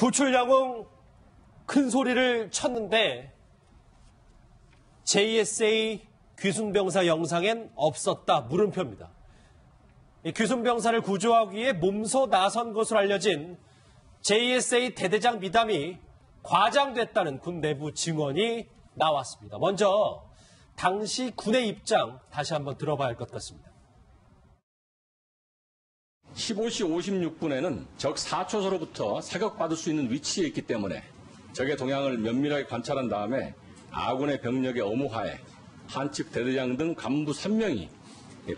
구출양웅 큰 소리를 쳤는데 JSA 귀순병사 영상엔 없었다. 물음표입니다. 귀순병사를 구조하기 위해 몸소 나선 것으로 알려진 JSA 대대장 미담이 과장됐다는 군 내부 증언이 나왔습니다. 먼저 당시 군의 입장 다시 한번 들어봐야 할 것 같습니다. 15시 56분에는 적 4초소로부터 사격받을 수 있는 위치에 있기 때문에 적의 동향을 면밀하게 관찰한 다음에 아군의 병력의 엄호하에 한측 대대장 등 간부 3명이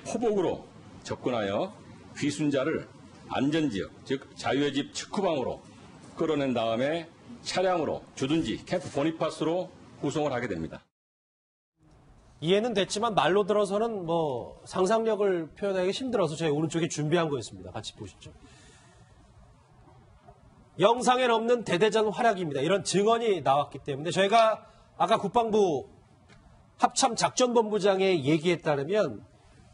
포복으로 접근하여 귀순자를 안전지역, 즉 자유의 집 측후방으로 끌어낸 다음에 차량으로 주둔지 캠프 보니파스로 후송을 하게 됩니다. 이해는 됐지만 말로 들어서는 상상력을 표현하기 힘들어서 제 오른쪽에 준비한 거였습니다. 같이 보시죠. 영상엔 없는 대대전 활약입니다. 이런 증언이 나왔기 때문에 저희가 아까 국방부 합참작전본부장의 얘기에 따르면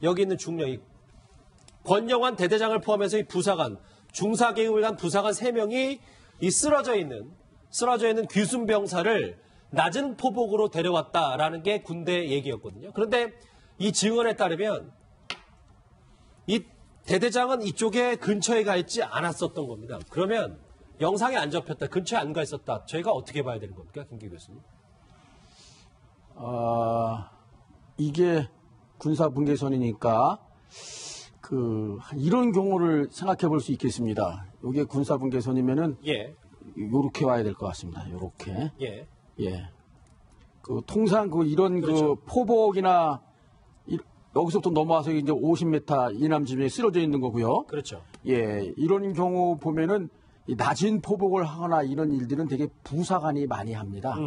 여기 있는 중령이 권영환 대대장을 포함해서 이 부사관, 중사계급을 간 부사관 3명이 이 쓰러져 있는 귀순병사를 낮은 포복으로 데려왔다라는 게 군대 얘기였거든요. 그런데 이 증언에 따르면 이 대대장은 이쪽에 근처에 가 있지 않았었던 겁니다. 그러면 영상에 안 접혔다, 근처에 안 가 있었다. 저희가 어떻게 봐야 되는 겁니까, 김기 교수님? 이게 군사분계선이니까 이런 경우를 생각해 볼 수 있겠습니다. 이게 군사분계선이면은 요렇게 와야 될 것 같습니다. 요렇게. 예. 통상 이런 그렇죠. 포복이나 여기서부터 넘어와서 이제 50m 이남 지점에 쓰러져 있는 거고요. 그렇죠. 예. 이런 경우 보면은 이 낮은 포복을 하거나 이런 일들은 되게 부사관이 많이 합니다.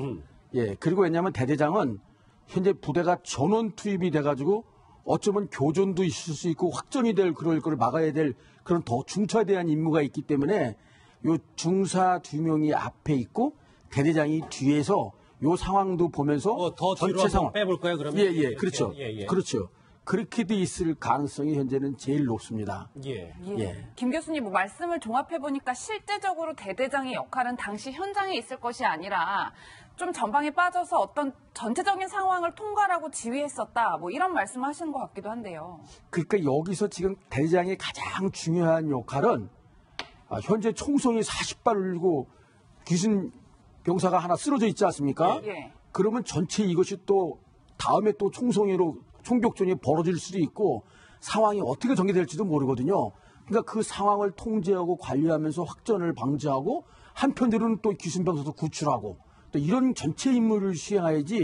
예. 그리고 왜냐하면 대대장은 현재 부대가 전원 투입이 돼가지고 어쩌면 교전도 있을 수 있고 확전이 될 그럴 걸 막아야 될 그런 더 중차대한 임무가 있기 때문에 요 중사 2명이 앞에 있고 대대장이 뒤에서 요 상황도 보면서 더 뒤로 전체 상황 빼볼까요? 그러면 예, 그렇죠. 예. 그렇죠. 그렇게도 있을 가능성이 현재는 제일 높습니다. 예. 김 교수님 말씀을 종합해 보니까 실제적으로 대대장의 역할은 당시 현장에 있을 것이 아니라 좀 전방에 빠져서 어떤 전체적인 상황을 통과하고 지휘했었다. 이런 말씀하시는 것 같기도 한데요. 그러니까 여기서 지금 대대장의 가장 중요한 역할은 현재 총성이 40발을 들고 귀순 병사가 하나 쓰러져 있지 않습니까? 예. 그러면 전체 이것이 또 다음에 또 총성회로 총격전이 벌어질 수도 있고 상황이 어떻게 전개될지도 모르거든요. 그러니까 그 상황을 통제하고 관리하면서 확전을 방지하고 한편으로는 또 귀순병사도 구출하고 또 이런 전체 임무를 수행해야지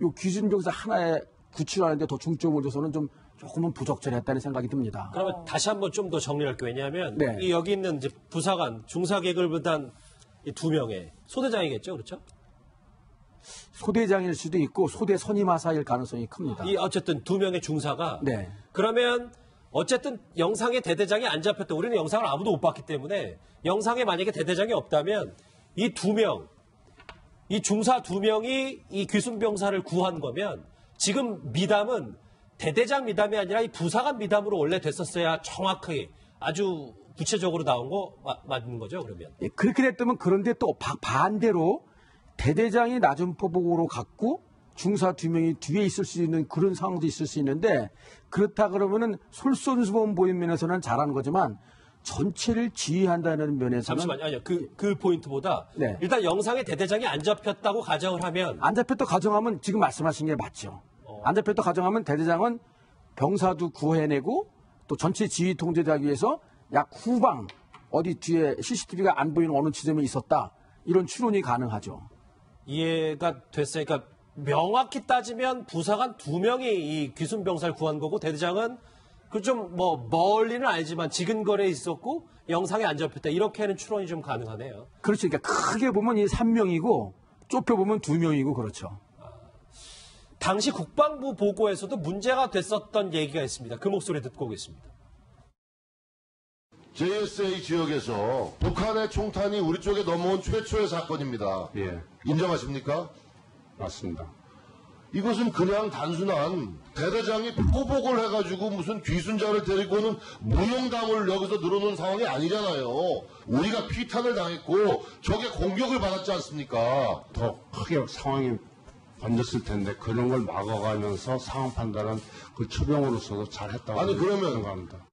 이 귀순병사 하나에 구출하는데 더 중점을 둬서는 조금은 부적절했다는 생각이 듭니다. 그러면 다시 한번 좀 더 정리할게요. 왜냐하면 여기 있는 이제 부사관, 중사계급단 이 2명의 소대장이겠죠, 그렇죠? 소대장일 수도 있고 소대 선임하사일 가능성이 큽니다. 어쨌든 2명의 중사가 그러면 어쨌든 영상에 대대장이 안 잡혔다. 우리는 영상을 아무도 못 봤기 때문에 영상에 만약에 대대장이 없다면 이 2명, 이 중사 2명이 이 귀순병사를 구한 거면 지금 미담은 대대장 미담이 아니라 이 부사관 미담으로 원래 됐었어야 정확하게 아주 구체적으로 나온 거 맞는 거죠, 그러면? 예, 그렇게 됐다면 그런데 또 반대로 대대장이 낮은 포복으로 갔고 중사 2명이 뒤에 있을 수 있는 그런 상황도 있을 수 있는데 그렇다 그러면은 솔선수범 보이는 면에서는 잘하는 거지만 전체를 지휘한다는 면에서는 잠시만요. 아니요. 그 포인트보다 일단 영상에 대대장이 안 잡혔다고 가정을 하면 안 잡혔다 가정하면 지금 말씀하신 게 맞죠. 안 잡혔다 가정하면 대대장은 병사도 구해내고 또 전체 지휘 통제하기 위해서 약 후방 어디 뒤에 CCTV가 안 보이는 어느 지점에 있었다. 이런 추론이 가능하죠. 이해가 됐어요. 그러니까 명확히 따지면 부사관 2명이 이 귀순병사를 구한 거고 대대장은 멀리는 알지만 지근거리에 있었고 영상에 안 잡혔다. 이렇게는 추론이 좀 가능하네요. 그렇죠. 그러니까 크게 보면 이 3명이고 좁혀보면 2명이고 그렇죠. 당시 국방부 보고에서도 문제가 됐었던 얘기가 있습니다. 그 목소리 듣고 오겠습니다. JSA 지역에서 북한의 총탄이 우리 쪽에 넘어온 최초의 사건입니다. 예, 인정하십니까? 맞습니다. 이것은 그냥 단순한 대대장이 포복을 해가지고 무슨 귀순자를 데리고는 무용담을 여기서 늘어놓은 상황이 아니잖아요. 우리가 피탄을 당했고 적의 공격을 받았지 않습니까? 더 크게 상황이 번졌을 텐데 그런 걸 막아가면서 상황 판단은 그 초병으로서도 잘했다고 아니, 그러면 생각합니다.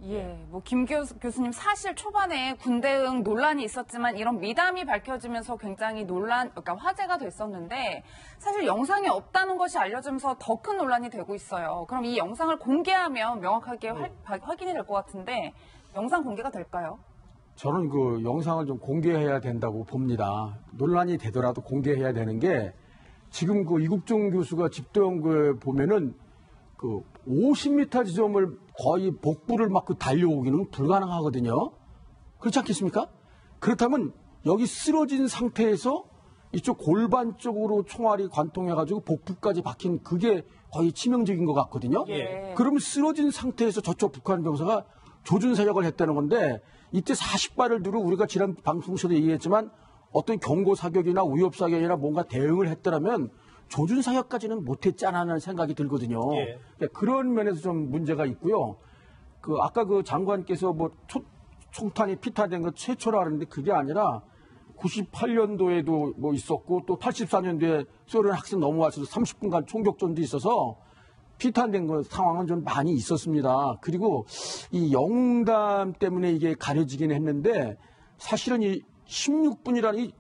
예, 뭐 김 교수님 사실 초반에 군대응 논란이 있었지만 이런 미담이 밝혀지면서 굉장히 그러니까 화제가 됐었는데 사실 영상이 없다는 것이 알려지면서 더 큰 논란이 되고 있어요. 그럼 이 영상을 공개하면 명확하게 확인이 될 것 같은데 영상 공개가 될까요? 저는 그 영상을 좀 공개해야 된다고 봅니다. 논란이 되더라도 공개해야 되는 게 지금 그 이국종 교수가 집도한 거 보면은 그 50m 지점을 거의 복부를 막 그 달려오기는 불가능하거든요. 그렇지 않겠습니까? 그렇다면 여기 쓰러진 상태에서 이쪽 골반 쪽으로 총알이 관통해가지고 복부까지 박힌 그게 거의 치명적인 것 같거든요. 예. 그러면 쓰러진 상태에서 저쪽 북한 병사가 조준 사격을 했다는 건데 이때 40발을 두고 우리가 지난 방송에서도 얘기했지만 어떤 경고 사격이나 위협 사격이나 뭔가 대응을 했더라면 조준 사격까지는 못했지 않았는 생각이 들거든요. 예. 그런 면에서 좀 문제가 있고요. 그 아까 그 장관께서 뭐 총탄이 피탄된 거 최초라 그러는데 그게 아니라 98년도에도 뭐 있었고 또 84년도에 소련 학생 넘어와서 30분간 총격전도 있어서 피탄된 거 상황은 좀 많이 있었습니다. 그리고 이 영웅담 때문에 이게 가려지긴 했는데 사실은 이 16분이라는 이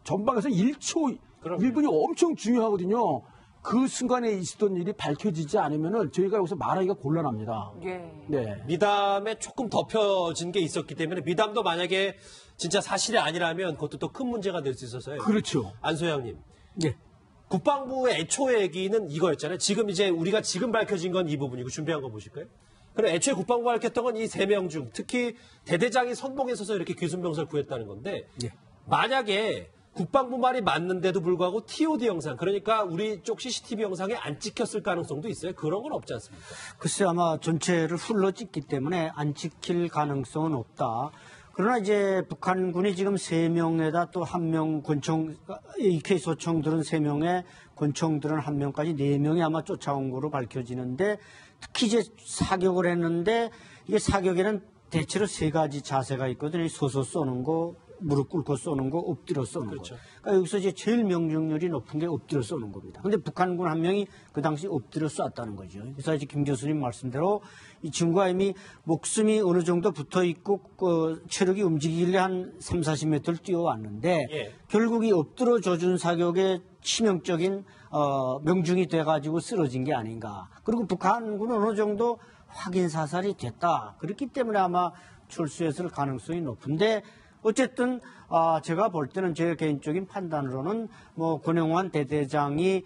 전방에서 1초, 그럼요. 1분이 엄청 중요하거든요. 그 순간에 있었던 일이 밝혀지지 않으면은 저희가 여기서 말하기가 곤란합니다. 예. 네. 미담에 조금 덮여진 게 있었기 때문에 미담도 만약에 진짜 사실이 아니라면 그것도 또 큰 문제가 될 수 있어서요. 그렇죠. 안소영님. 네. 국방부의 애초 얘기는 이거였잖아요. 지금 이제 우리가 지금 밝혀진 건 이 부분이고 준비한 거 보실까요? 그럼 애초에 국방부가 밝혔던 건 이 3명 중 특히 대대장이 선봉에 서서 이렇게 귀순병사를 구했다는 건데 예. 만약에 국방부 말이 맞는데도 불구하고 TOD 영상 그러니까 우리 쪽 CCTV 영상에 안 찍혔을 가능성도 있어요. 그런 건 없지 않습니까? 글쎄 아마 전체를 풀로 찍기 때문에 안 찍힐 가능성은 없다. 그러나 이제 북한군이 지금 3명에다 또 1명 권총, EK 소총들은 3명에 권총들은 1명까지 4명이 아마 쫓아온 거로 밝혀지는데 특히 이제 사격을 했는데 이게 사격에는 대체로 3가지 자세가 있거든요. 서서 쏘는 거, 무릎 꿇고 쏘는 거, 엎드려 쏘는 그렇죠. 거. 그러니까 여기서 이제 제일 명중률이 높은 게 엎드려 쏘는 겁니다. 근데 북한군 1명이 그 당시 엎드려 쐈다는 거죠. 그래서 이제 김 교수님 말씀대로 이 친구가 이미 목숨이 어느 정도 붙어 있고 체력이 움직이길래 한 3, 40m를 뛰어왔는데 예. 결국 이 엎드려 조준 사격의 치명적인 명중이 돼가지고 쓰러진 게 아닌가. 그리고 북한군은 어느 정도 확인 사살이 됐다. 그렇기 때문에 아마 출소했을 가능성이 높은데 어쨌든 제가 볼 때는 제 개인적인 판단으로는 뭐 권영환 대대장이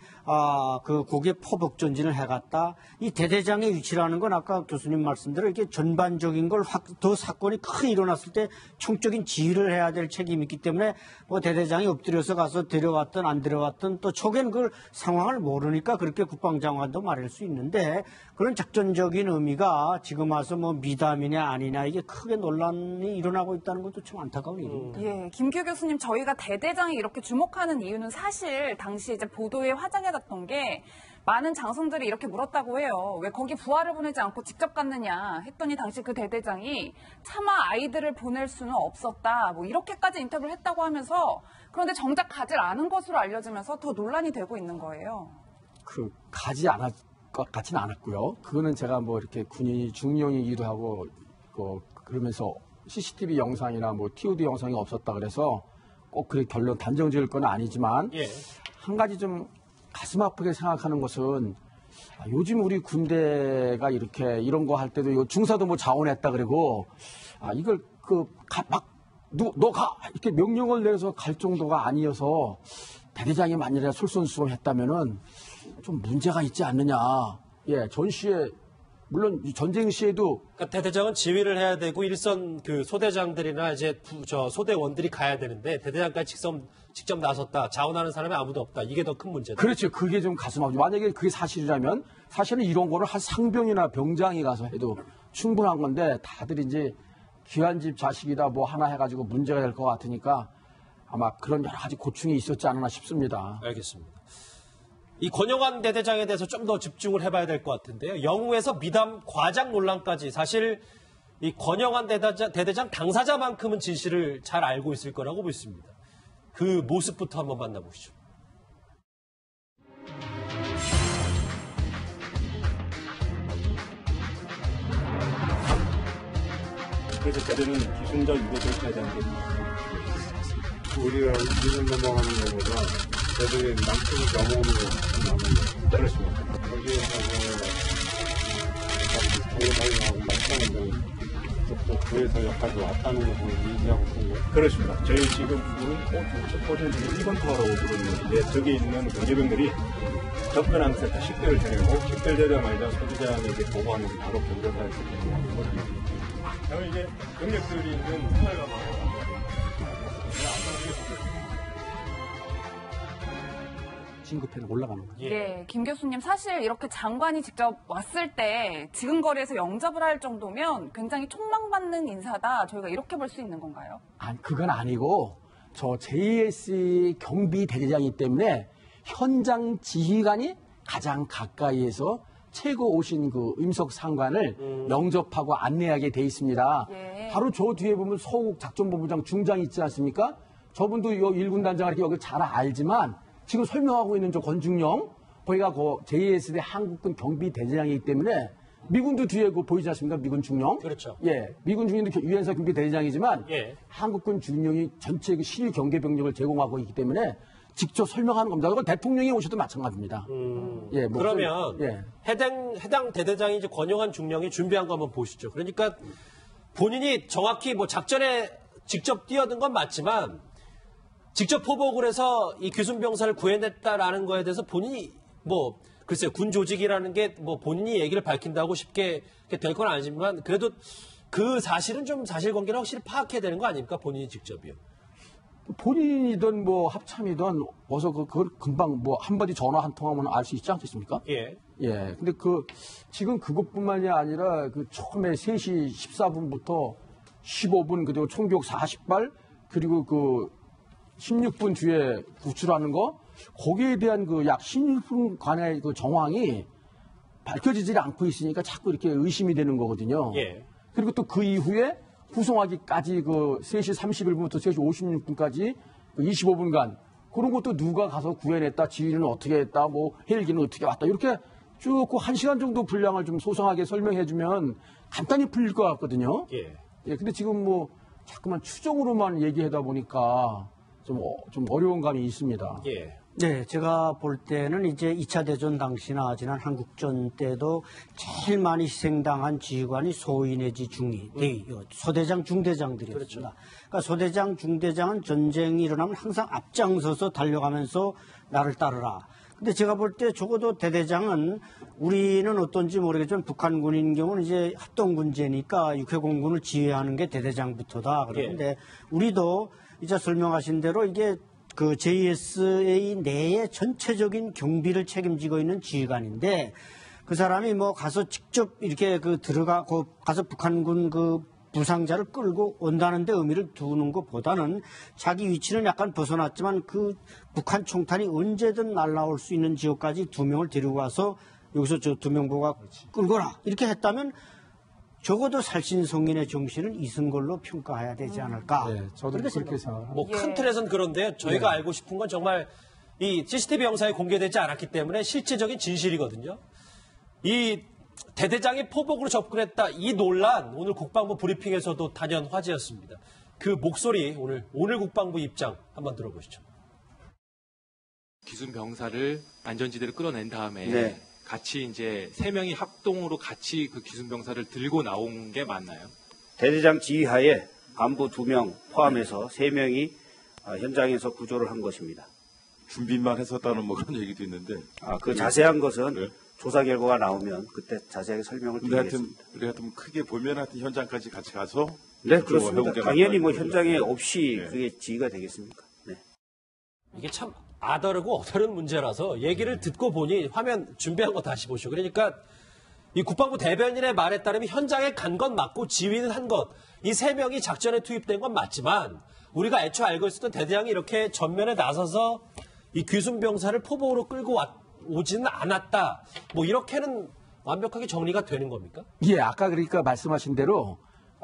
그 고개 포복 전진을 해갔다. 이 대대장의 위치라는 건 아까 교수님 말씀대로 이렇게 전반적인 걸 더 사건이 크게 일어났을 때 총적인 지휘를 해야 될 책임이 있기 때문에 뭐 대대장이 엎드려서 가서 데려왔든 안 데려왔든 또 초기에는 그 상황을 모르니까 그렇게 국방장관도 말할 수 있는데 그런 작전적인 의미가 지금 와서 뭐 미담이냐 아니냐 이게 크게 논란이 일어나고 있다는 것도 참 안타까운 일입니다. 예, 김규 교수님, 저희가 대대장이 이렇게 주목하는 이유는 사실 당시 이제 보도에 화제가 됐던 게 많은 장성들이 이렇게 물었다고 해요. 왜 거기 부하를 보내지 않고 직접 갔느냐 했더니 당시 그 대대장이 차마 아이들을 보낼 수는 없었다. 뭐 이렇게까지 인터뷰를 했다고 하면서 그런데 정작 가질 않은 것으로 알려지면서 더 논란이 되고 있는 거예요. 가지 않을 것 같지는 않았고요. 그거는 제가 뭐 이렇게 군인이 중령이기도 하고 그러면서 CCTV 영상이나 뭐 TOD 영상이 없었다 그래서 꼭 그렇게 결론 단정 지을 건 아니지만 예. 한 가지 좀 가슴 아프게 생각하는 것은 요즘 우리 군대가 이렇게 이런 거 할 때도 중사도 뭐 자원했다 그러고 이걸 너 가 이렇게 명령을 내려서 갈 정도가 아니어서 대대장이 만약에 솔선수범했다면은 좀 문제가 있지 않느냐. 예, 전시에 물론 전쟁 시에도 그러니까 대대장은 지휘를 해야 되고 일선 그 소대장들이나 이제 소대원들이 가야 되는데 대대장까지 직접 나섰다. 자원하는 사람이 아무도 없다. 이게 더 큰 문제다. 그렇죠. 그게 좀 가슴 아프죠. 만약에 그게 사실이라면 사실은 이런 거를 한 상병이나 병장이 가서 해도 충분한 건데 다들 이제 귀한 집 자식이다 뭐 하나 해가지고 문제가 될 것 같으니까 아마 그런 여러 가지 고충이 있었지 않나 싶습니다. 알겠습니다. 이 권영환 대대장에 대해서 좀 더 집중을 해봐야 될 것 같은데요. 영우에서 미담 과장 논란까지 사실 이 권영환 대대장 당사자만큼은 진실을 잘 알고 있을 거라고 보입니다. 그 모습부터 한번 만나보시죠. 그래서 저들은 기술적 유도 절차에 대한 게 우리가 이를 넘어가는 것보다 저들이 남쪽을 넘어오는 것이 그렇습니다. 거기에서 동영상하고 맞춰는 또 구에서 역할도 왔다는 것을 인지하고 있는 거. 그렇습니다. 저희 지금 포전 지금 1번 투하라고 부르는데 저기 있는 경제병들이 접근한 센터 10대를 정해고 10대를 되자마자 소지자에게 보고하면서 바로 경찰서에서 보고하는 거죠. 그러면 이제 경력들이 있는 생활과 진급해서 올라가는 거예요. 네, 김 교수님 사실 이렇게 장관이 직접 왔을 때 지금 거리에서 영접을 할 정도면 굉장히 촉망받는 인사다. 저희가 이렇게 볼 수 있는 건가요? 아니, 그건 아니고 저 JS 경비 대대장이기 때문에 현장 지휘관이 가장 가까이에서 최고 오신 그 임석 상관을 영접하고 안내하게 돼 있습니다. 예. 바로 저 뒤에 보면 서욱 작전본부장 중장 있지 않습니까? 저분도 이 1군 단장을 이렇게 여기 잘 알지만 지금 설명하고 있는 저 권중영, 거기가 그 JS대 한국군 경비 대대장이기 때문에 미군도 뒤에 그 보이지 않습니까? 미군 중령. 그렇죠. 예, 미군 중령도 유엔사 경비 대대장이지만 예. 한국군 중령이 전체 그 실위 경계 병력을 제공하고 있기 때문에 직접 설명하는 겁니다. 그건 대통령이 오셔도 마찬가지입니다. 예, 뭐 그러면 예. 해당 대대장이 이제 권영환 중령이 준비한 거 한번 보시죠. 그러니까 본인이 정확히 뭐 작전에 직접 뛰어든 건 맞지만 직접 포복을 해서 이 귀순병사를 구해냈다라는 거에 대해서 본인이 뭐 글쎄요 군 조직이라는 게 뭐 본인이 얘기를 밝힌다고 쉽게 될 건 아니지만 그래도 그 사실은 좀 사실관계를 확실히 파악해야 되는 거 아닙니까? 본인이 직접이요. 본인이든 뭐 합참이든 어서 그걸 금방 뭐 한마디 전화 한 통하면 알 수 있지 않겠습니까? 예. 예. 근데 지금 그것뿐만이 아니라 그 처음에 3시 14분부터 15분 그리고 총격 40발 그리고 그 16분 뒤에 구출하는 거 거기에 대한 그 약 16분간의 그 정황이 밝혀지지 않고 있으니까 자꾸 이렇게 의심이 되는 거거든요. 예. 그리고 또 그 이후에 후송하기까지 그 3시 31분부터 3시 56분까지 그 25분간 그런 것도 누가 가서 구해냈다, 지휘는 어떻게 했다, 뭐 헬기는 어떻게 왔다 이렇게 쭉 그 1시간 정도 분량을 좀 소상하게 설명해주면 간단히 풀릴 것 같거든요. 예. 예, 근데 지금 뭐 자꾸만 추정으로만 얘기하다 보니까 좀 어려운 감이 있습니다. 예. 네, 제가 볼 때는 이제 2차 대전 당시나 지난 한국전 때도 제일 많이 희생당한 지휘관이 소위 내지 중위, 소대장, 중대장들이었습니다. 그러니까 소대장, 중대장은 전쟁이 일어나면 항상 앞장서서 달려가면서 나를 따르라. 근데 제가 볼 때 적어도 대대장은 우리는 어떤지 모르겠지만 북한군인 경우는 이제 합동군제니까 육해공군을 지휘하는 게 대대장부터다. 그런데 우리도 이제 설명하신 대로 이게 그 JSA 내의 전체적인 경비를 책임지고 있는 지휘관인데 그 사람이 뭐 가서 직접 이렇게 가서 북한군 그 부상자를 끌고 온다는 데 의미를 두는 것보다는 자기 위치는 약간 벗어났지만 그 북한 총탄이 언제든 날아올 수 있는 지역까지 2명을 데리고 와서 여기서 저 2명 보고 끌거라 이렇게 했다면 적어도 살신성인의 정신을 있은 걸로 평가해야 되지 않을까. 네, 저도 그렇게 생각합니다. 뭐 큰 틀에서는 그런데 저희가 알고 싶은 건 정말 이 CCTV 영상이 공개되지 않았기 때문에 실제적인 진실이거든요. 이 대대장이 포복으로 접근했다 이 논란 오늘 국방부 브리핑에서도 단연 화제였습니다. 그 목소리 오늘 국방부 입장 한번 들어보시죠. 기순 병사를 안전지대로 끌어낸 다음에 네. 같이 이제 3명이 합동으로 같이 그 기순 병사를 들고 나온 게 맞나요? 대대장 지휘하에 간부 2명 포함해서 3명이 현장에서 구조를 한 것입니다. 준비만 했었다는 뭐 그런 얘기도 있는데. 그 자세한 것은 네. 조사 결과가 나오면 그때 자세하게 설명을 드리겠습니다. 우리 하여튼 크게 보면 하여튼 현장까지 같이 가서. 네, 그렇습니다. 당연히 뭐 현장에 거죠. 없이 네. 그게 지휘가 되겠습니까? 네. 이게 참 아다르고 어다른 문제라서 얘기를 듣고 보니 화면 준비한 거 다시 보시죠. 그러니까 이 국방부 대변인의 말에 따르면 현장에 간 건 맞고 지휘는 한 것. 이 3명이 작전에 투입된 건 맞지만 우리가 애초에 알고 있었던 대대장이 이렇게 전면에 나서서 이 귀순병사를 포복으로 끌고 오지는 않았다. 뭐 이렇게는 완벽하게 정리가 되는 겁니까? 예, 아까 그러니까 말씀하신 대로,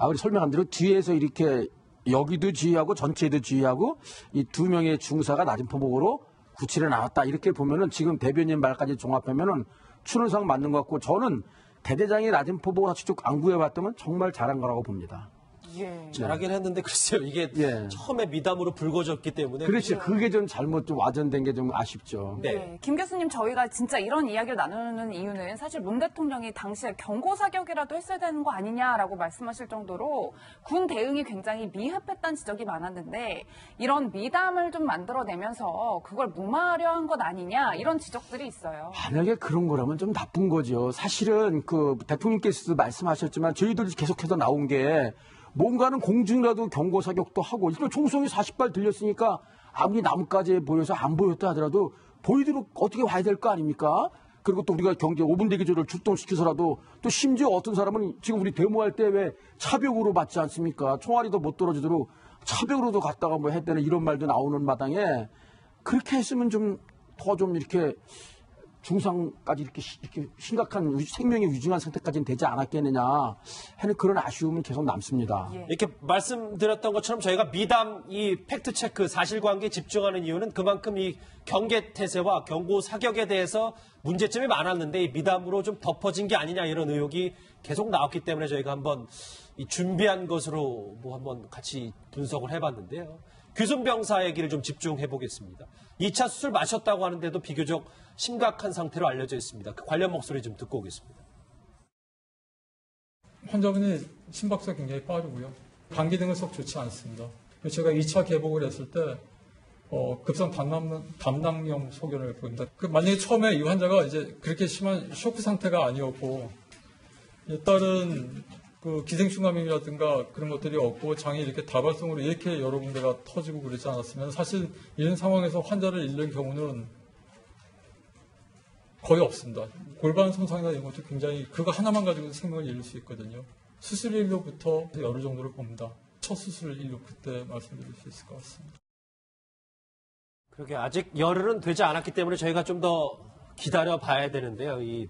우리 설명한 대로 뒤에서 이렇게 여기도 지휘하고 전체도 지휘하고 이 두 명의 중사가 낮은 포복으로 구치를 나왔다. 이렇게 보면은 지금 대변인 말까지 종합하면은 추론상 맞는 것 같고, 저는 대대장이 낮은 포복을 같이 쭉 안 구해봤다면 정말 잘한 거라고 봅니다. 예. 잘하긴 했는데 글쎄요. 이게 처음에 미담으로 불거졌기 때문에. 그렇지. 그게 좀 잘못 좀 와전된 게 좀 아쉽죠. 네. 김 교수님, 저희가 진짜 이런 이야기를 나누는 이유는 사실 문 대통령이 당시에 경고 사격이라도 했어야 되는 거 아니냐라고 말씀하실 정도로 군 대응이 굉장히 미흡했다는 지적이 많았는데 이런 미담을 좀 만들어내면서 그걸 무마하려 한 것 아니냐 이런 지적들이 있어요. 만약에 그런 거라면 좀 나쁜 거죠. 사실은 그 대통령께서도 말씀하셨지만 저희들 계속해서 나온 게 뭔가는 공중이라도 경고 사격도 하고, 이거 총성이 40발 들렸으니까 아무리 나뭇가지에 보여서 안 보였다 하더라도 보이도록 어떻게 와야 될 거 아닙니까? 그리고 또 우리가 경제 5분 대기조를 출동시켜서라도, 또 심지어 어떤 사람은 지금 우리 데모할 때 왜 차벽으로 맞지 않습니까? 총알이도 못 떨어지도록 차벽으로도 갔다가 뭐 했다는 이런 말도 나오는 마당에 그렇게 했으면 좀 더 좀 이렇게 중상까지 이렇게 심각한 생명의 위중한 상태까지는 되지 않았겠느냐 하는 그런 아쉬움은 계속 남습니다. 이렇게 말씀드렸던 것처럼 저희가 미담, 이 팩트체크, 사실관계에 집중하는 이유는 그만큼 이 경계태세와 경고 사격에 대해서 문제점이 많았는데 이 미담으로 좀 덮어진 게 아니냐 이런 의혹이 계속 나왔기 때문에 저희가 한번 이 준비한 것으로 뭐 한번 같이 분석을 해봤는데요. 귀순병사 얘기를 좀 집중해 보겠습니다. 2차 수술 마셨다고 하는데도 비교적 심각한 상태로 알려져 있습니다. 그 관련 목소리 좀 듣고 오겠습니다. 환자분이 심박수가 굉장히 빠르고요. 감기 등은 썩 좋지 않습니다. 제가 2차 개복을 했을 때 급성 담낭염 소견을 보입니다. 만약에 처음에 이 환자가 이제 그렇게 심한 쇼크 상태가 아니었고 다른 그 기생충감염이라든가 그런 것들이 없고 장이 이렇게 다발성으로 이렇게 여러 군데가 터지고 그러지 않았으면 사실 이런 상황에서 환자를 잃는 경우는 거의 없습니다. 골반 손상이나 이런 것도 굉장히 그거 하나만 가지고 생명을 잃을 수 있거든요. 수술 인류부터 열흘 정도를 봅니다. 첫 수술 인류 그때 말씀드릴 수 있을 것 같습니다. 그러게 아직 열흘은 되지 않았기 때문에 저희가 좀 더 기다려 봐야 되는데요. 이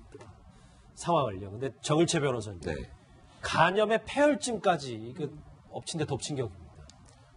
상황을요. 근데 정일채 변호사님. 간염의 폐혈증까지 엎친 데 덮친 격입니다.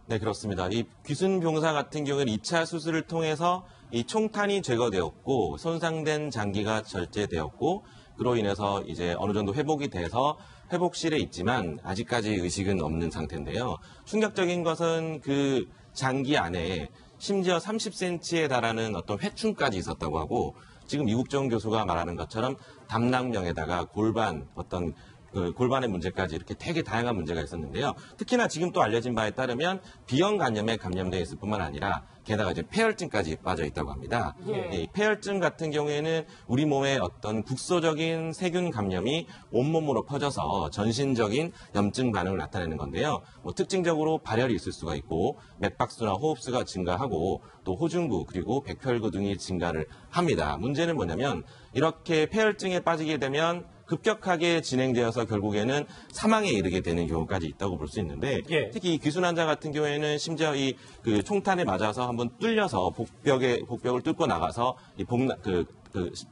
네, 그렇습니다. 이 귀순병사 같은 경우는 2차 수술을 통해서 이 총탄이 제거되었고 손상된 장기가 절제되었고 그로 인해서 이제 어느 정도 회복이 돼서 회복실에 있지만 아직까지 의식은 없는 상태인데요. 충격적인 것은 그 장기 안에 심지어 30cm에 달하는 어떤 회충까지 있었다고 하고 지금 이국정 교수가 말하는 것처럼 담낭명에다가 골반 어떤 그 골반의 문제까지 이렇게 되게 다양한 문제가 있었는데요. 특히나 지금 또 알려진 바에 따르면 비형 간염에 감염되어 있을 뿐만 아니라 게다가 이제 폐혈증까지 빠져 있다고 합니다. 이 폐혈증 같은 경우에는 우리 몸의 어떤 국소적인 세균 감염이 온몸으로 퍼져서 전신적인 염증 반응을 나타내는 건데요. 뭐 특징적으로 발열이 있을 수가 있고 맥박수나 호흡수가 증가하고 또 호중부 그리고 백혈구 등이 증가를 합니다. 문제는 뭐냐면 이렇게 폐혈증에 빠지게 되면 급격하게 진행되어서 결국에는 사망에 이르게 되는 경우까지 있다고 볼 수 있는데 특히 이 귀순 환자 같은 경우에는 심지어 이 그 총탄에 맞아서 한번 뚫려서 복벽을 뚫고 나가서 이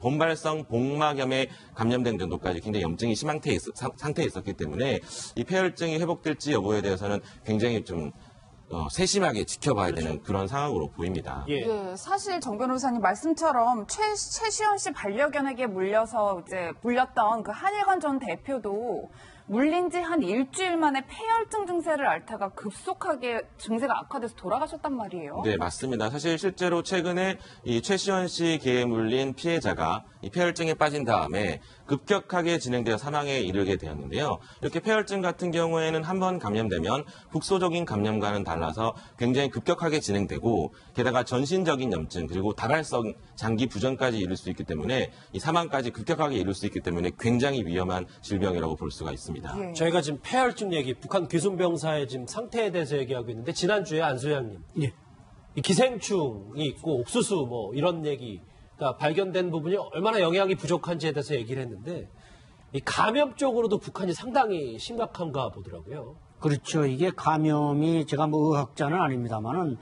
본발성 복막염에 감염된 정도까지 굉장히 염증이 심한 상태에 있었기 때문에 이 폐혈증이 회복될지 여부에 대해서는 굉장히 좀 세심하게 지켜봐야 되는 그런 상황으로 보입니다. 사실 정 변호사님 말씀처럼 최시현 씨 반려견에게 물렸던 그 한일관 전 대표도 물린 지 한 일주일 만에 폐혈증 증세를 앓다가 급속하게 증세가 악화돼서 돌아가셨단 말이에요. 네, 맞습니다. 사실 실제로 최근에 이 최시현 씨 개에 물린 피해자가 이 폐혈증에 빠진 다음에 급격하게 진행되어 사망에 이르게 되었는데요. 이렇게 폐혈증 같은 경우에는 한번 감염되면 국소적인 감염과는 달라서 굉장히 급격하게 진행되고 게다가 전신적인 염증 그리고 다발성 장기 부전까지 이를 수 있기 때문에 이 사망까지 급격하게 이룰 수 있기 때문에 굉장히 위험한 질병이라고 볼 수가 있습니다. 저희가 지금 폐혈증 얘기, 북한 귀순병사의 지금 상태에 대해서 얘기하고 있는데 지난주에 안소장님 이 기생충이 있고 옥수수 뭐 이런 얘기가 발견된 부분이 얼마나 영양이 부족한지에 대해서 얘기를 했는데 이 감염 쪽으로도 북한이 상당히 심각한가 보더라고요. 그렇죠. 이게 감염이 제가 뭐 의학자는 아닙니다만은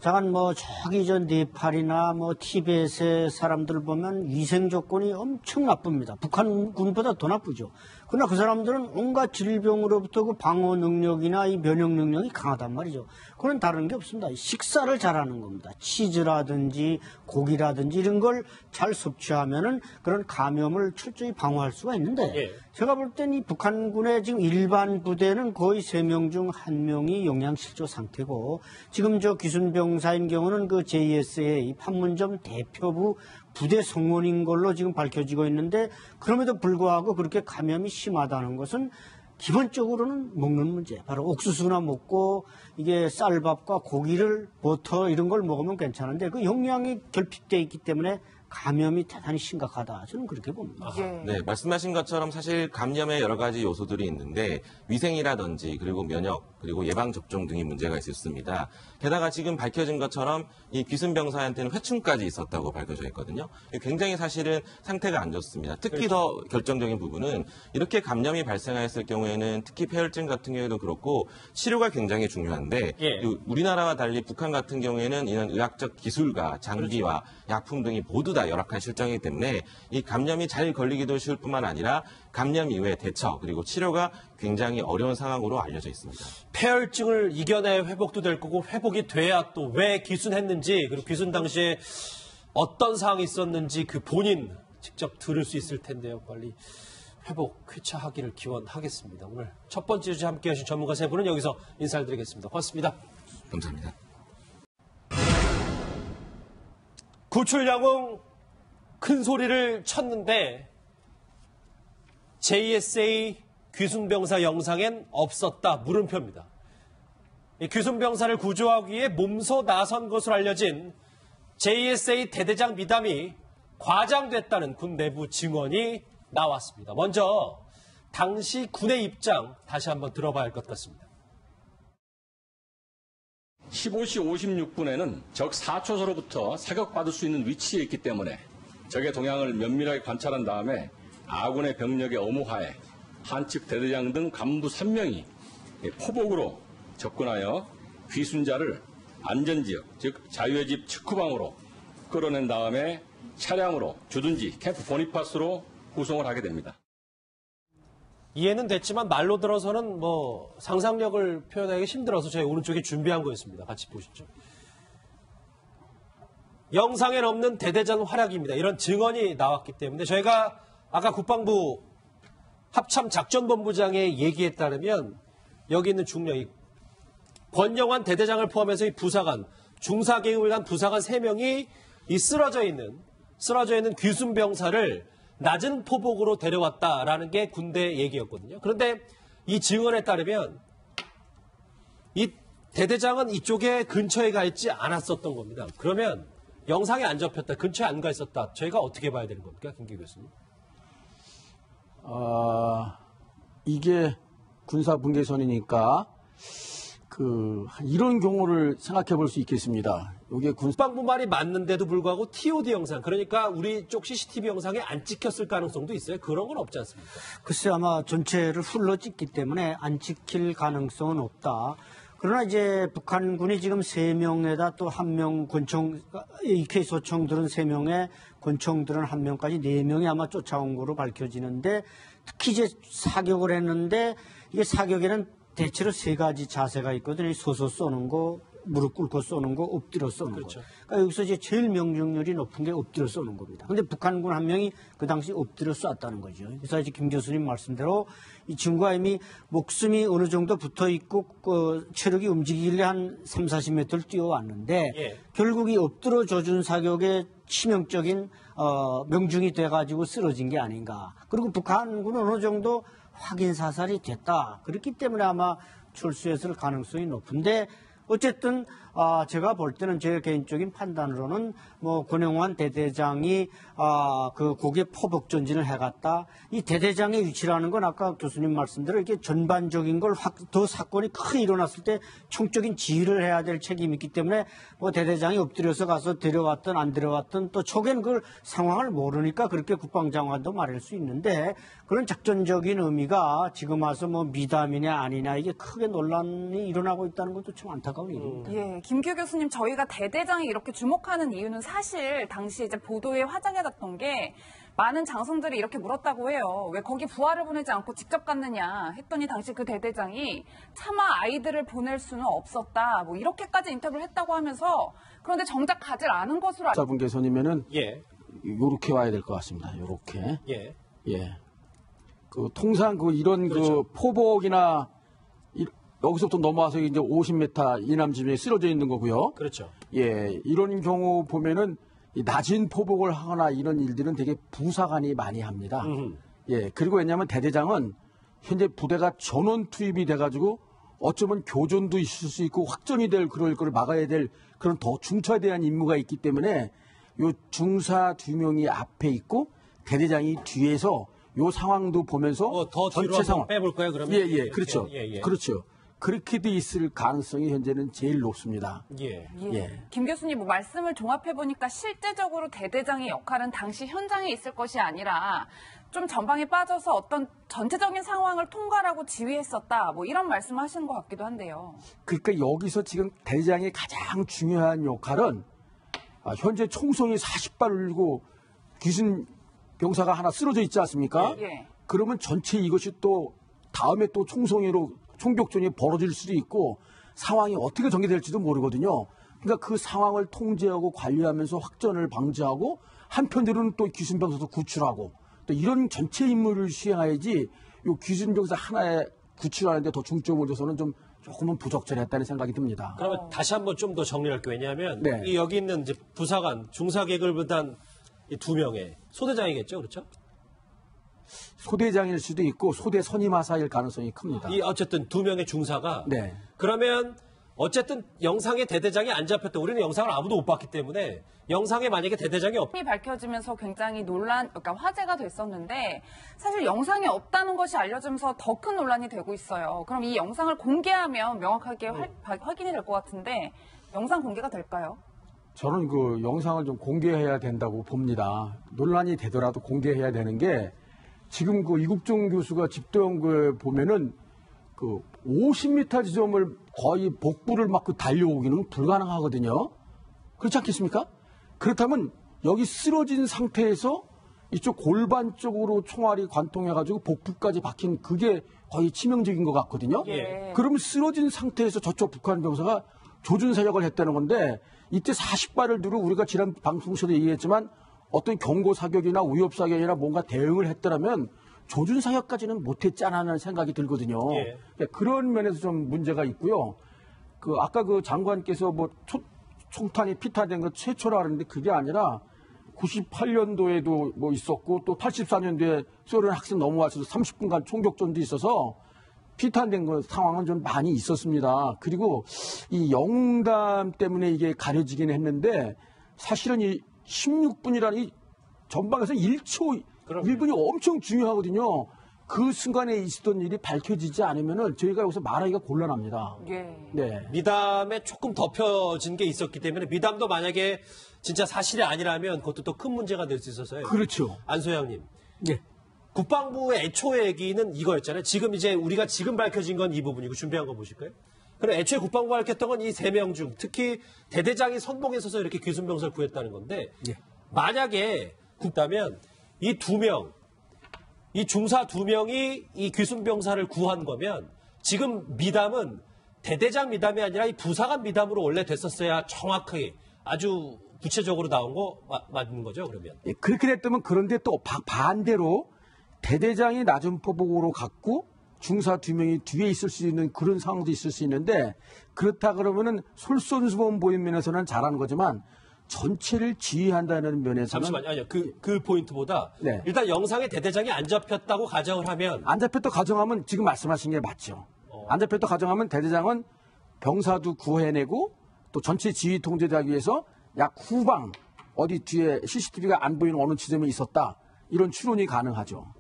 잠깐 저기 네팔이나 티벳의 사람들 보면 위생 조건이 엄청 나쁩니다. 북한군보다 더 나쁘죠. 그러나 그 사람들은 온갖 질병으로부터 그 방어 능력이나 이 면역 능력이 강하단 말이죠. 그건 다른 게 없습니다. 식사를 잘하는 겁니다. 치즈라든지 고기라든지 이런 걸 잘 섭취하면은 그런 감염을 철저히 방어할 수가 있는데 제가 볼 땐 이 북한군의 지금 일반 부대는 거의 3명 중 1명이 영양실조 상태고 지금 저 귀순병사인 경우는 그 JSA 판문점 대표부 부대 성원인 걸로 지금 밝혀지고 있는데 그럼에도 불구하고 그렇게 감염이 심하다는 것은 기본적으로는 먹는 문제. 바로 옥수수나 먹고 이게 쌀밥과 고기를 버터 이런 걸 먹으면 괜찮은데 그 영양이 결핍되어 있기 때문에 감염이 대단히 심각하다. 저는 그렇게 봅니다. 네, 말씀하신 것처럼 사실 감염에 여러 가지 요소들이 있는데 위생이라든지 그리고 면역 그리고 예방접종 등이 문제가 있었습니다. 게다가 지금 밝혀진 것처럼 이 귀순병사한테는 회충까지 있었다고 밝혀져 있거든요. 굉장히 사실은 상태가 안 좋습니다. 특히 더 결정적인 부분은 이렇게 감염이 발생했을 경우에는 특히 폐혈증 같은 경우에도 그렇고 치료가 굉장히 중요한데 우리나라와 달리 북한 같은 경우에는 이런 의학적 기술과 장비와 약품 등이 모두 다 열악한 실정이기 때문에 이 감염이 잘 걸리기도 쉬울 뿐만 아니라 감염 이후의 대처 그리고 치료가 굉장히 어려운 상황으로 알려져 있습니다. 폐혈증을 이겨내 회복도 될 거고 회복이 돼야 또 왜 귀순했는지 그리고 귀순 당시에 어떤 상황이 있었는지 그 본인 직접 들을 수 있을 텐데요. 빨리 회복, 쾌차하기를 기원하겠습니다. 오늘 첫 번째 주제 함께하신 전문가 세 분은 여기서 인사를 드리겠습니다. 고맙습니다. 감사합니다. 구출영웅 큰 소리를 쳤는데 JSA 귀순병사 영상엔 없었다. 물음표입니다. 이 귀순병사를 구조하기 위해 몸소 나선 것으로 알려진 JSA 대대장 미담이 과장됐다는 군 내부 증언이 나왔습니다. 먼저 당시 군의 입장 다시 한번 들어봐야 할 것 같습니다. 15시 56분에는 적 4초서로부터 사격받을 수 있는 위치에 있기 때문에 적의 동향을 면밀하게 관찰한 다음에 아군의 병력의 엄호하에 한측 대대장 등 간부 3명이 포복으로 접근하여 귀순자를 안전지역, 즉 자유의 집 측후방으로 끌어낸 다음에 차량으로 주둔지 캠프 보니파스로 구송을 하게 됩니다. 이해는 됐지만 말로 들어서는 상상력을 표현하기 힘들어서 저희 오른쪽에 준비한 거였습니다. 같이 보시죠. 영상엔 없는 대대장 활약입니다. 이런 증언이 나왔기 때문에 저희가 아까 국방부 합참작전본부장의 얘기에 따르면 여기 있는 중령이 권영환 대대장을 포함해서 이 부사관, 중사계급을 간 부사관 3명이 이 쓰러져 있는 귀순병사를 낮은 포복으로 데려왔다라는 게 군대 얘기였거든요. 그런데 이 증언에 따르면 이 대대장은 이쪽에 근처에 가 있지 않았었던 겁니다. 그러면 영상에 안 접혔다, 근처에 안 가 있었다. 저희가 어떻게 봐야 되는 겁니까, 김기 교수님? 이게 군사 분계선이니까 이런 경우를 생각해 볼 수 있겠습니다. 이게 국방부 말이 맞는데도 불구하고 TOD 영상, 그러니까 우리 쪽 CCTV 영상에 안 찍혔을 가능성도 있어요. 그런 건 없지 않습니까? 글쎄 아마 전체를 훌러 찍기 때문에 안 찍힐 가능성은 없다. 그러나 이제 북한군이 지금 3명에다 또 1명 권총, EK 소총들은 3명에 권총들은 1명까지 4명이 아마 쫓아온 거로 밝혀지는데 특히 이제 사격을 했는데 이게 사격에는 대체로 3가지 자세가 있거든요. 서서 쏘는 거, 무릎 꿇고 쏘는 거, 엎드려 쏘는 거. 그러니까 여기서 이제 제일 명중률이 높은 게 엎드려 쏘는 겁니다. 근데 북한군 1명이 그 당시 엎드려 쐈다는 거죠. 그래서 이제 김 교수님 말씀대로 이 친구가 이미 목숨이 어느 정도 붙어 있고 체력이 움직이길래 한 3, 40m를 뛰어왔는데 결국 이 엎드려 조준 사격의 치명적인 명중이 돼가지고 쓰러진 게 아닌가. 그리고 북한군은 어느 정도 확인 사살이 됐다. 그렇기 때문에 아마 철수했을 가능성이 높은데 어쨌든 제가 볼 때는 제 개인적인 판단으로는 권영환 대대장이 그 고개 포복 전진을 해갔다. 이 대대장의 위치라는 건 아까 교수님 말씀대로 이렇게 전반적인 걸 더 사건이 크게 일어났을 때 총적인 지휘를 해야 될 책임이 있기 때문에 대대장이 엎드려서 가서 데려왔든 안 데려왔든 또 초기엔 그걸 상황을 모르니까 그렇게 국방장관도 말할 수 있는데 그런 작전적인 의미가 지금 와서 미담이냐 아니냐 이게 크게 논란이 일어나고 있다는 것도 참 안타깝습니다. 안타까운 일입니다. 예, 김규 교수님, 저희가 대대장이 이렇게 주목하는 이유는 사실 당시 이제 보도에 화제가 됐던 게 많은 장성들이 이렇게 물었다고 해요. 왜 거기 부하를 보내지 않고 직접 갔느냐 했더니 당시 그 대대장이 차마 아이들을 보낼 수는 없었다. 뭐 이렇게까지 인터뷰를 했다고 하면서 그런데 정작 가지 않은 것으로 자분께서님면은 예. 요렇게 와야 될 것 같습니다. 요렇게. 예. 예. 그 통상 그 이런 그렇죠. 그 포복이나 여기서부터 넘어와서 이제 50m 이남 지점에 쓰러져 있는 거고요. 그렇죠. 예. 이런 경우 보면은 이 낮은 포복을 하거나 이런 일들은 되게 부사관이 많이 합니다. 예. 그리고 왜냐하면 대대장은 현재 부대가 전원 투입이 돼가지고 어쩌면 교전도 있을 수 있고 확정이 될 그럴 걸 막아야 될 그런 더 중차대한 임무가 있기 때문에 요 중사 2명이 앞에 있고 대대장이 뒤에서 요 상황도 보면서 더 뒤로 전체 상황 빼볼까요? 그러면 예, 그렇죠. 예. 그렇죠. 그렇게 돼 있을 가능성이 현재는 제일 높습니다. 예. 김 교수님, 뭐 말씀을 종합해 보니까 실제적으로 대대장의 역할은 당시 현장에 있을 것이 아니라 좀 전방에 빠져서 어떤 전체적인 상황을 통과하고 지휘했었다. 뭐 이런 말씀하시는 것 같기도 한데요. 그러니까 여기서 지금 대대장의 가장 중요한 역할은 현재 총성이 40발 울리고 귀순 병사가 하나 쓰러져 있지 않습니까? 예. 그러면 전체 이것이 또 다음에 또 총성회로 총격전이 벌어질 수도 있고 상황이 어떻게 전개될지도 모르거든요. 그러니까 그 상황을 통제하고 관리하면서 확전을 방지하고 한편으로는 또 귀순병사도 구출하고 또 이런 전체 임무를 수행해야지 요 귀순병사 하나에 구출하는데 더 중점을 둬서는 좀 조금은 부적절했다는 생각이 듭니다. 그러면 다시 한번 좀 더 정리할게요. 왜냐하면 네. 이 여기 있는 이제 부사관, 중사계급보단 이 2명의 소대장이겠죠, 그렇죠? 소대장일 수도 있고 소대 선임하사일 가능성이 큽니다. 이 어쨌든 2명의 중사가 네. 그러면 어쨌든 영상에 대대장이 안 잡혔다. 우리는 영상을 아무도 못 봤기 때문에 영상에 만약에 대대장이 없. 이 밝혀지면서 굉장히 그러니까 화제가 됐었는데 사실 영상이 없다는 것이 알려지면서 더 큰 논란이 되고 있어요. 그럼 이 영상을 공개하면 명확하게 확인이 될 것 같은데 영상 공개가 될까요? 저는 그 영상을 좀 공개해야 된다고 봅니다. 논란이 되더라도 공개해야 되는 게 지금 그 이국종 교수가 집도연구에 보면은 그 50m 지점을 거의 복부를 막 그 달려오기는 불가능하거든요. 그렇지 않겠습니까? 그렇다면 여기 쓰러진 상태에서 이쪽 골반 쪽으로 총알이 관통해가지고 복부까지 박힌 그게 거의 치명적인 것 같거든요. 예. 그러면 쓰러진 상태에서 저쪽 북한 병사가 조준 사격을 했다는 건데 이때 40발을 두고 우리가 지난 방송에서도 얘기했지만 어떤 경고 사격이나 위협 사격이나 뭔가 대응을 했더라면 조준 사격까지는 못했지 않았나 생각이 들거든요. 예. 그러니까 그런 면에서 좀 문제가 있고요. 그 아까 그 장관께서 뭐 총탄이 피탄된 거 최초라 그러는데 그게 아니라 98년도에도 뭐 있었고 또 84년도에 소련 학생 넘어와서 30분간 총격전도 있어서 피탄된 거 상황은 좀 많이 있었습니다. 그리고 이 영웅담 때문에 이게 가려지긴 했는데 사실은 이 16분이라는 이 전방에서 1분이 엄청 중요하거든요. 그 순간에 있었던 일이 밝혀지지 않으면은 저희가 여기서 말하기가 곤란합니다. 예. 네. 미담에 조금 덮여진 게 있었기 때문에 미담도 만약에 진짜 사실이 아니라면 그것도 또 큰 문제가 될 수 있어서요. 그렇죠. 안소영님. 예. 국방부의 애초 얘기는 이거였잖아요. 지금 이제 우리가 지금 밝혀진 건 이 부분이고 준비한 거 보실까요? 그럼 애초에 국방부가 밝혔던 건 이 3명 중 특히 대대장이 선봉에 서서 이렇게 귀순병사를 구했다는 건데 예. 만약에 굽다면 이 2명, 이 중사 2명이 이 귀순병사를 구한 거면 지금 미담은 대대장 미담이 아니라 이 부사관 미담으로 원래 됐었어야 정확하게 아주 구체적으로 나온 거 맞는 거죠, 그러면? 예, 그렇게 됐다면 그런데 또 반대로 대대장이 낮은 포복으로 갔고 중사 2명이 뒤에 있을 수 있는 그런 상황도 있을 수 있는데 그렇다 그러면은 솔선수범 보이는 면에서는 잘하는 거지만 전체를 지휘한다는 면에서는 잠시만요. 아니요. 그 포인트보다 네. 일단 영상에 대대장이 안 잡혔다고 가정을 하면 안 잡혔다 가정하면 지금 말씀하신 게 맞죠. 안 잡혔다 가정하면 대대장은 병사도 구해내고 또 전체 지휘 통제하기 위해서 약 후방 어디 뒤에 CCTV가 안 보이는 어느 지점에 있었다. 이런 추론이 가능하죠.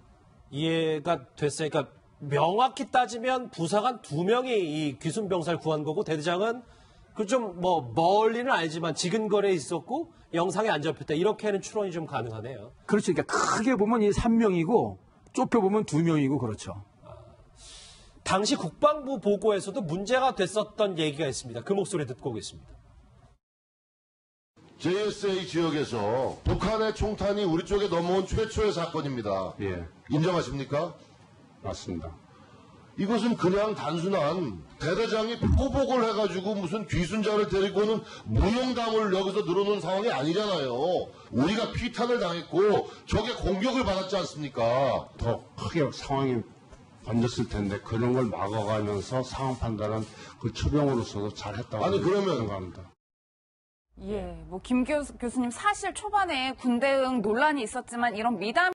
이해가 됐어요. 그러니까 명확히 따지면 부사관 2명이 이 귀순병사를 구한 거고 대대장은 그 좀 뭐 멀리는 알지만 지근거리에 있었고 영상에 안 잡혔다. 이렇게는 추론이 좀 가능하네요. 그렇죠. 그러니까 크게 보면 이 3명이고 좁혀 보면 2명이고 그렇죠. 당시 국방부 보고에서도 문제가 됐었던 얘기가 있습니다. 그 목소리 듣고 오겠습니다. JSA 지역에서 북한의 총탄이 우리 쪽에 넘어온 최초의 사건입니다. 예, 인정하십니까? 맞습니다. 이것은 그냥 단순한 대대장이 포복을 해가지고 무슨 귀순자를 데리고는 무용담을 여기서 늘어놓은 상황이 아니잖아요. 우리가 피탄을 당했고 적의 공격을 받았지 않습니까? 더 크게 상황이 번졌을 텐데 그런 걸 막아가면서 상황 판단은 그 초병으로서도 잘했다고 아니, 그러면 생각합니다. 예, 뭐 김 교수님 사실 초반에 군대응 논란이 있었지만 이런 미담